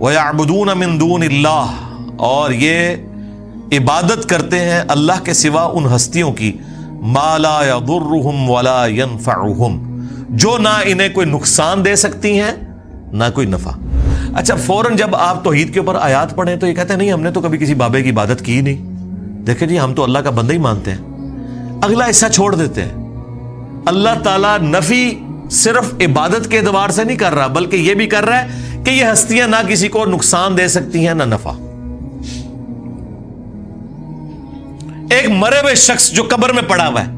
وَيَعْبُدُونَ مِن دُونِ اللَّهِ، اور یہ عبادت کرتے ہیں اللہ کے سوا ان ہستیوں کی، مَا لَا يَضُرُّهُمْ وَلَا يَنفَعُهُمْ، جو نہ انہیں کوئی نقصان دے سکتی ہیں نہ کوئی نفع۔ اچھا فوراً جب آپ توحید کے اوپر آیات پڑھیں تو یہ کہتے ہیں نہیں ہم نے تو کبھی کسی بابے کی عبادت کی نہیں، دیکھیں جی ہم تو اللہ کا بندہ ہی مانتے ہیں۔ اگلا حصہ چھوڑ دیتے ہیں۔ اللہ تعالیٰ نفی صرف عبادت کے اعتبار سے نہیں کر رہا، بلکہ یہ بھی کر رہا ہے کہ یہ ہستیاں نہ کسی کو نقصان دے سکتی ہیں نہ نفع۔ ایک مرے ہوئے شخص جو قبر میں پڑا ہوا ہے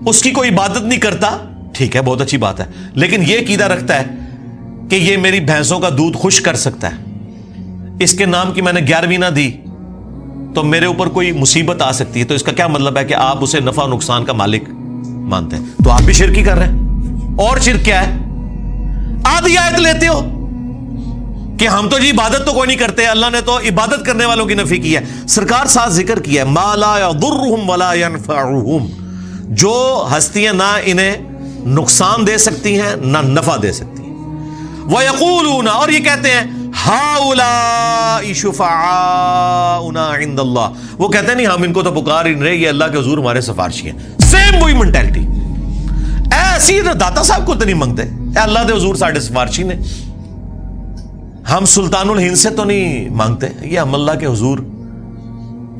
اس کی کوئی عبادت نہیں کرتا، ٹھیک ہے بہت اچھی بات ہے، لیکن یہ عقیدہ رکھتا ہے کہ یہ میری بھینسوں کا دودھ خشک کر سکتا ہے، اس کے نام کی میں نے 11ویں نہ دی تو میرے اوپر کوئی مصیبت آ سکتی ہے، تو اس کا کیا مطلب ہے کہ آپ اسے نفع و نقصان کا مالک مانتے ہیں، تو آپ بھی شرک ہی کر رہے ہیں۔ اور شرک کیا ہے؟ آدھی آیت لیتے ہو کہ ہم تو جی عبادت تو کوئی نہیں کرتے، اللہ نے تو عبادت کرنے والوں کی نفی کی ہے۔ سرکار ساتھ ذکر کیا ہے مَا لَا يَضُرُّهُمْ وَلَا يَنفَعُهُمْ، جو ہستیاں نہ انہیں نقصان دے سکتی ہیں نہ نفع دے سکتی ہیں۔ وَيَقُولُونَ، اور یہ کہتے ہیں هَؤُلَاءِ شُفَعَاؤُنَا عِندَ اللَّهِ، وہ کہتے ہیں نہیں ہم ان کو تو پکار ہی نہیں رہے، یہ اللہ کے حضور ہمارے سفارشی ہیں۔ سیم وہی مینٹلٹی، ایسی داتا صاحب کو تو نہیں مانگتے، اے اللہ کے حضور ساڈے سفارشی نے، ہم سلطان الہند سے تو نہیں مانگتے، یہ ہم اللہ کے حضور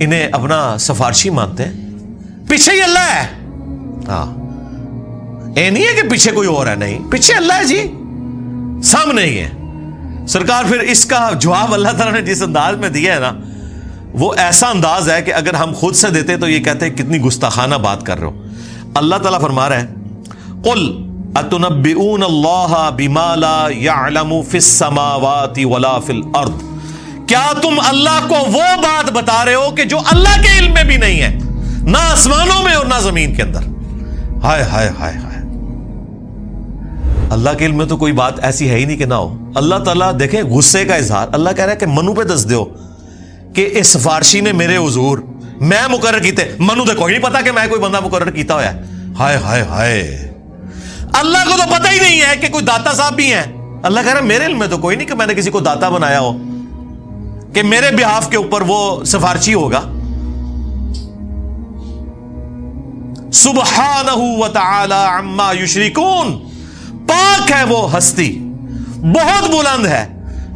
انہیں اپنا سفارشی مانتے ہیں، پیچھے ہی اللہ ہے۔ ہاں اے نہیں ہے کہ پیچھے کوئی اور ہے، نہیں پیچھے اللہ ہے جی، سامنے ہی ہے۔ سرکار پھر اس کا جواب اللہ تعالیٰ نے جس انداز میں دیا ہے نا، وہ ایسا انداز ہے کہ اگر ہم خود سے دیتے تو یہ کہتے ہیں کتنی گستاخانہ بات کر رہے ہو۔ اللہ تعالیٰ فرما رہا ہے قل اتنبئون اللہ بما لا يعلم فی السماوات ولا فی الارض، کیا تم اللہ کو وہ بات بتا رہے ہو کہ جو اللہ کے علم میں بھی نہیں ہے، نہ آسمانوں میں اور نہ زمین کے اندر۔ ہائے ہائے ہائے ہائے، اللہ کے علم میں تو کوئی بات ایسی ہے ہی نہیں کہ نہ ہو۔ اللہ تعالیٰ دیکھیں غصے کا اظہار، اللہ کہہ رہا ہے کہ منو پہ دس دیو کہ اس سفارشی نے میرے حضور میں مقرر کیتے، منو دے کوئی نہیں پتا کہ میں کوئی بندہ مقرر کیتا ہوا ہے۔ ہائے ہائے ہائے، اللہ کو تو پتہ ہی نہیں ہے کہ کوئی داتا صاحب بھی ہیں۔ اللہ کہہ رہا ہے میرے علم میں تو کوئی نہیں کہ میں نے کسی کو داتا بنایا ہو کہ میرے بہاف کے اوپر وہ سفارشی ہوگا۔ سبحانہ وتعالی عما یشرکون، پاک ہے وہ ہستی، بہت بلند ہے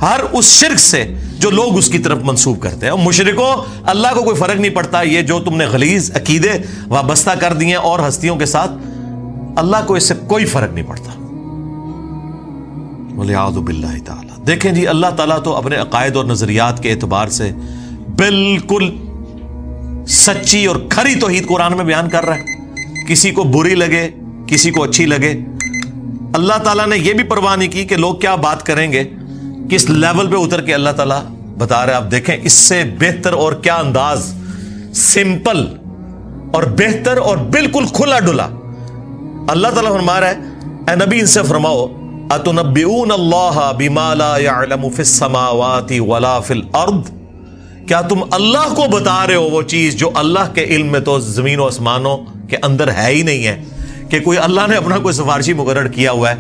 ہر اس شرک سے جو لوگ اس کی طرف منسوب کرتے ہیں۔ اور مشرکوں اللہ کو کوئی فرق نہیں پڑتا، یہ جو تم نے غلیظ عقیدے وابستہ کر دیے اور ہستیوں کے ساتھ، اللہ کو اس سے کوئی فرق نہیں پڑتا۔ وَلِعَاذُ بِاللَّهِ تعالی۔ دیکھیں جی اللہ تعالیٰ تو اپنے عقائد اور نظریات کے اعتبار سے بالکل سچی اور کھری توحید قرآن میں بیان کر رہا ہے، کسی کو بری لگے کسی کو اچھی لگے۔ اللہ تعالیٰ نے یہ بھی پرواہ نہیں کی کہ لوگ کیا بات کریں گے، کس لیول پہ اتر کے اللہ تعالیٰ بتا رہے ہیں۔ آپ دیکھیں اس سے بہتر اور کیا انداز، سمپل اور بہتر اور بالکل کھلا ڈلا۔ اللہ تعالیٰ فرما رہا ہے اے نبی ان سے فرماؤ اتنبئون اللہ بما لا يعلم فی السماوات ولا فی الارض، کیا تم اللہ کو بتا رہے ہو وہ چیز جو اللہ کے علم میں تو زمین و آسمانوں کے اندر ہے ہی نہیں ہے، کہ کوئی اللہ نے اپنا کوئی سفارشی مقرر کیا ہوا ہے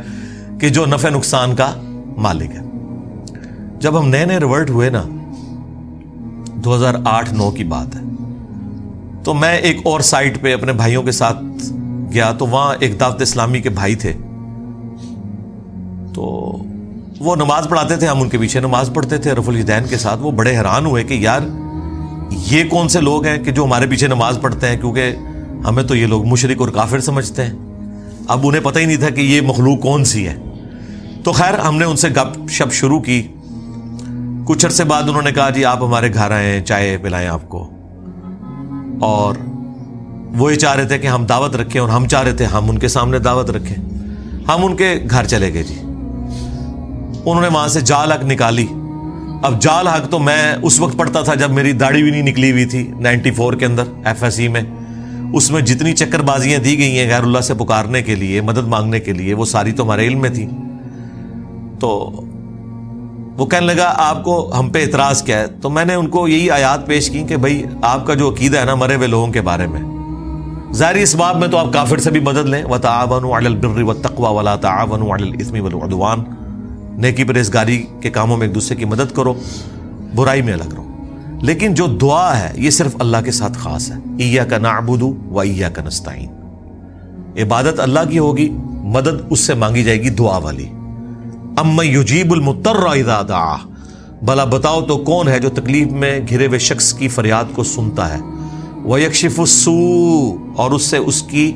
کہ جو نفع نقصان کا مالک ہے۔ جب ہم نئے نئے ریورٹ ہوئے نا، 2008-9 کی بات ہے، تو میں ایک اور سائٹ پہ اپنے بھائیوں کے ساتھ گیا، تو وہاں ایک دعوت اسلامی کے بھائی تھے، تو وہ نماز پڑھاتے تھے، ہم ان کے پیچھے نماز پڑھتے تھے رفع الیدین کے ساتھ۔ وہ بڑے حیران ہوئے کہ یار یہ کون سے لوگ ہیں کہ جو ہمارے پیچھے نماز پڑھتے ہیں، کیونکہ ہمیں تو یہ لوگ مشرک اور کافر سمجھتے ہیں۔ اب انہیں پتہ ہی نہیں تھا کہ یہ مخلوق کون سی ہے۔ تو خیر ہم نے ان سے گپ شپ شروع کی، کچھ عرصے بعد انہوں نے کہا جی آپ ہمارے گھر آئیں، چائے پلائیں آپ کو، اور وہ یہ چاہ رہے تھے کہ ہم دعوت رکھیں، اور ہم چاہ رہے تھے ہم ان کے سامنے دعوت رکھیں۔ ہم ان کے گھر چلے گئے جی، انہوں نے وہاں سے جال حق نکالی۔ اب جال حق تو میں اس وقت پڑھتا تھا جب میری داڑھی بھی نہیں نکلی ہوئی تھی، 94 کے اندر FSE میں، اس میں جتنی چکر بازیاں دی گئی ہیں غیر اللہ سے پکارنے کے لیے، مدد مانگنے کے لیے، وہ ساری تو ہمارے علم میں تھی۔ تو وہ کہنے لگا آپ کو ہم پہ اعتراض کیا ہے؟ تو میں نے ان کو یہی آیات پیش کی کہ بھائی آپ کا جو عقیدہ ہے نا مرے ہوئے لوگوں کے بارے میں، ظاہری اس باب میں تو آپ کافر سے بھی مدد لیں، وَتَعَاوَنُوا عَلَى الْبِرِّ وَالتَّقْوَى وَلَا تَعَاوَنُوا عَلَى الْإِثْمِ وَالْعُدْوَانِ، نیکی پرہیزگاری کے کاموں میں ایک دوسرے کی مدد کرو، برائی میں الگ رہو. لیکن جو دعا ہے یہ صرف اللہ کے ساتھ خاص ہے. ایاک نعبد و ایاک نستعین. عبادت اللہ کی ہوگی، مدد اس سے مانگی جائے گی دعا والی. اَمَّن یُجِیبُ الْمُضْطَرَّ اِذَا دَعَاهُ. بھلا بتاؤ تو کون ہے جو تکلیف میں گھرے ہوئے شخص کی فریاد کو سنتا ہے. وَيَكْشِفُ السُّوءَ. اور اس سے اس کی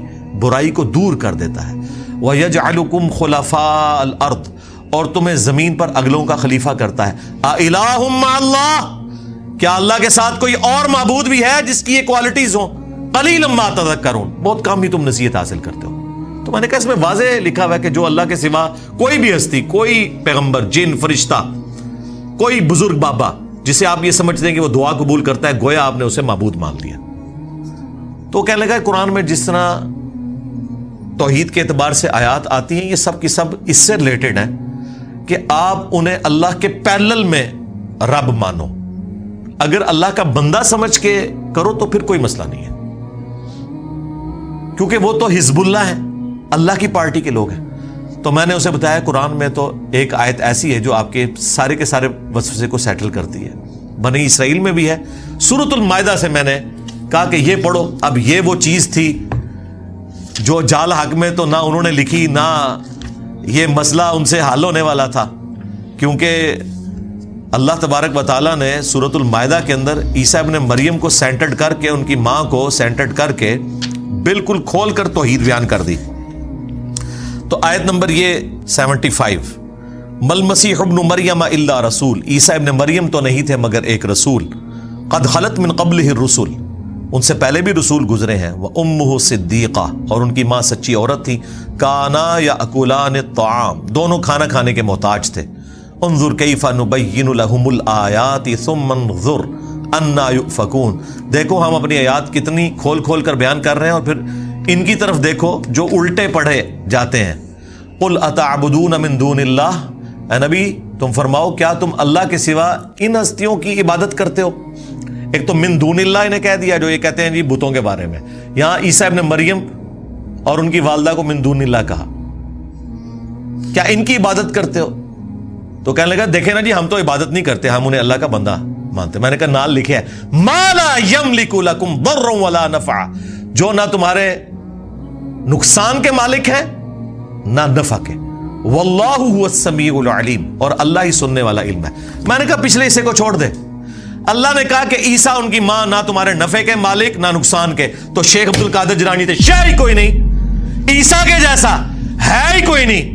برائی کو دور کر دیتا ہے. وَيَجْعَلُكُمْ خُلَفَاءَ الْأَرْضِ. اور تمہیں زمین پر اگلوں کا خلیفہ کرتا ہے. أَإِلَٰهٌ مَّعَ اللَّهِ. کیا اللہ کے ساتھ کوئی اور معبود بھی ہے جس کی یہ کوالٹیز ہوں؟ قَلِيلًا مَّا تَذَكَّرُونَ. بہت کم ہی تم نصیحت حاصل کرتے ہو. تو میں نے کہا اس میں واضح لکھا ہوا ہے کہ جو اللہ کے سوا کوئی بھی ہستی، کوئی پیغمبر، جن، فرشتہ، کوئی بزرگ بابا جسے آپ یہ سمجھتے ہیں کہ وہ دعا قبول کرتا ہے، گویا آپ نے اسے معبود مان لیا. تو کہنے لگا قرآن میں جس طرح توحید کے اعتبار سے آیات آتی ہیں یہ سب کی سب اس سے ریلیٹڈ ہیں کہ آپ انہیں اللہ کے پیرلل میں رب مانو. اگر اللہ کا بندہ سمجھ کے کرو تو پھر کوئی مسئلہ نہیں ہے، کیونکہ وہ تو حزب اللہ ہیں، اللہ کی پارٹی کے لوگ ہیں. تو میں نے اسے بتایا قرآن میں تو ایک آیت ایسی ہے جو آپ کے سارے وسوسے کو سیٹل کرتی ہے. بنی اسرائیل میں بھی ہے. سورۃ المائدہ سے میں نے کہا کہ یہ پڑھو. اب یہ وہ چیز تھی جو جال حق میں تو نہ انہوں نے لکھی، نہ یہ مسئلہ ان سے حل ہونے والا تھا، کیونکہ اللہ تبارک و تعالیٰ نے سورۃ المائدہ کے اندر عیسیٰ ابن مریم کو سینٹرڈ کر کے، ان کی ماں کو سینٹرڈ کر کے بالکل کھول کر توحید بیان کر دی. تو آیت نمبر یہ 75، مل مسیح ابن مریم الا رسول. عیسیٰ ابن مریم تو نہیں تھے مگر ایک رسول. قد خلت من قبلہ الرسل. ان سے پہلے بھی رسول گزرے ہیں. وامہ صدیقہ. اور ان کی ماں سچی عورت تھی. کانا یاکلان الطعام. دونوں کھانا کھانے کے محتاج تھے. انظر کیف نبین لہم الآیات ثم انظر انا یؤفکون. دیکھو ہم اپنی آیات کتنی کھول کھول کر بیان کر رہے ہیں، اور پھر ان کی طرف دیکھو جو الٹے پڑھے جاتے ہیں. قل اتعبدون من دون اللہ. اے نبی تم فرماؤ کیا تم اللہ کے سوا ان ہستیوں کی عبادت کرتے ہو؟ ایک تو من دون اللہ انہیں کہہ دیا جو یہ کہتے ہیں جی بتوں کے بارے میں. یہاں عیسیٰ ابن مریم اور ان کی والدہ کو من دون اللہ کہا. کیا ان کی عبادت کرتے ہو؟ تو کہنے لگا دیکھیں نا جی ہم تو عبادت نہیں کرتے، ہم انہیں اللہ کا بندہ مانتے. میں نے کہا نال لکھے ہے ما لا یملک لکم ضرا ولا نفع. جو نہ تمہارے نقصان کے مالک ہیں نہ نفع کے. واللہ هو السمیع العلیم. اور اللہ ہی سننے والا علم ہے. میں نے کہا پچھلے حصے کو چھوڑ دے. اللہ نے کہا کہ عیسیٰ ان کی ماں نہ تمہارے نفع کے مالک نہ نقصان کے. تو شیخ عبد القادر جیلانی تھے، شے ہی کوئی نہیں. عیسیٰ کے جیسا ہے ہی کوئی نہیں.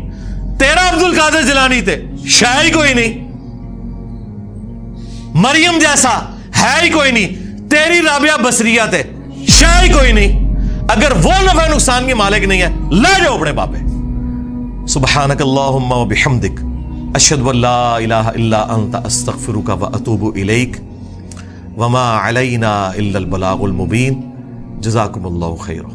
تیرا عبد القادر جیلانی تھے، شے ہی کوئی نہیں. مریم جیسا ہے ہی کوئی نہیں. تیری رابعہ بصریہ تھے، شے ہی کوئی نہیں. اگر وہ نفع نقصان کے مالک نہیں ہے لے جاؤ اپنے بابے. سبحانک اللہم و بحمدک اشہد ان لا الہ الا انت استغفرک و اتوب الیک وما علینا الا البلاغ المبین. جزاکم اللہ خیرا.